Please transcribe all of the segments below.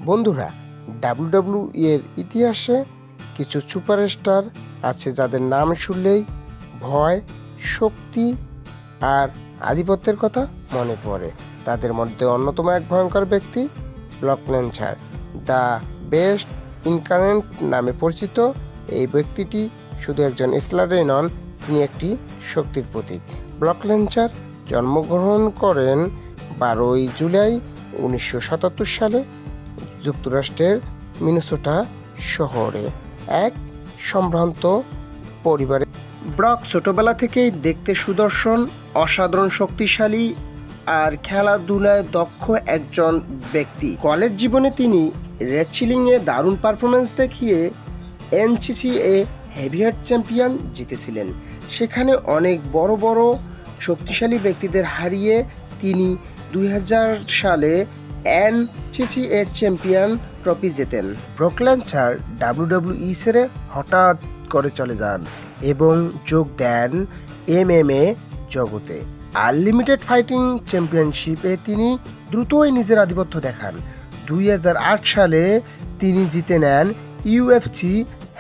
বন্ধুরা, ডাব্লিউডাব্লিউই এর ইতিহাসে কিছু সুপারস্টার আছে যাদের নাম শুনলেই ভয়, শক্তি আর আধিপত্যের কথা মনে পড়ে। তাদের মধ্যে অন্যতম এক ভয়ঙ্কর ব্যক্তি Brock Lesnar, the best incarnate নামে পরিচিত। এই ব্যক্তিটি শুধু একজন রেসলারই নন, তিনি একটি শক্তির প্রতীক। ব্রক লেসনার জন্মগ্রহণ করেন 12 জুলাই 1977 সালে যুক্তরাষ্ট্রের মিনেসোটা শহরে এক সম্ভ্রান্ত পরিবারে। ব্রক ছোটবেলা থেকেই দেখতে সুদর্শন, অসাধারণ শক্তিশালী আর খেলাধুলায় দক্ষ একজন ব্যক্তি। কলেজ জীবনে তিনি রেসলিংয়ে দারুণ পারফরমেন্স দেখিয়ে NCAA হেভিওয়েট চ্যাম্পিয়ন জিতেছিলেন। সেখানে অনেক বড় বড় শক্তিশালী ব্যক্তিদের হারিয়ে তিনি 2000 সালে NCAA চ্যাম্পিয়ন ট্রফি জেতেন। ব্রক লেসনার ডাব্লিউডাব্লিউই ছেড়ে হঠাৎ করে চলে যান এবং যোগ দেন MMA জগতে। আনলিমিটেড ফাইটিং চ্যাম্পিয়নশিপে তিনি দ্রুতই নিজের আধিপত্য দেখান। 2008 সালে তিনি জিতে নেন UFC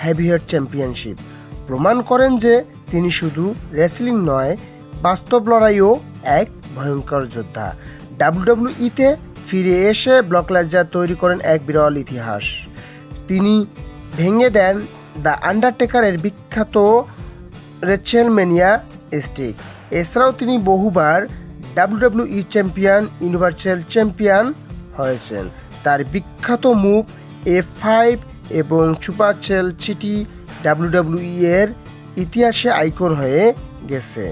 হেভিওয়েট চ্যাম্পিয়নশিপ, প্রমাণ করেন যে তিনি শুধু রেসলিং নয়, বাস্তব লড়াইও এক ভয়ঙ্কর যোদ্ধা। ডাব্লিউডাব্লিউইতে ফিরে এসে ব্রক লেসনার তৈরি করেন এক বিরল ইতিহাস। তিনি ভেঙে দেন দ্য আন্ডারটেকারের বিখ্যাত রেসলম্যানিয়া স্টিক। এছাড়াও তিনি বহুবার ডাব্লিউডাব্লিউই চ্যাম্পিয়ন, ইউনিভার্সাল চ্যাম্পিয়ন হয়েছেন। তার বিখ্যাত মুভ F5 এবং সুপারশেল সিটি ডাব্লিউডাব্লিউই এর ইতিহাসে আইকন হয়ে গেছে।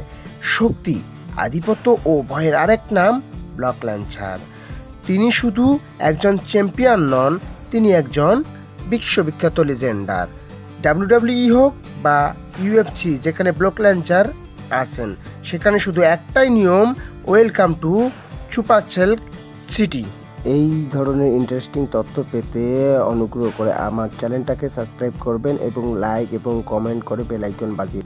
শক্তি, আধিপত্য ও ভয়ের আরেক নাম ব্রক লেসনার। তিনি শুধু একজন চ্যাম্পিয়ন নন, তিনি একজন বিশ্ববিখ্যাত লেজেন্ডার। ডাব্লিউডাব্লিউই হোক বা UFC, যেখানে ব্রক লেসনার আছেন সেখানে শুধু একটাই নিয়ম, ওয়েলকাম টু সুপারশেল সিটি। এই ধরনের ইন্টারেস্টিং তথ্য পেতে অনুগ্রহ করে আমার চ্যানেলটাকে সাবস্ক্রাইব করবেন এবং লাইক এবং কমেন্ট করে বেল আইকন বাজিয়ে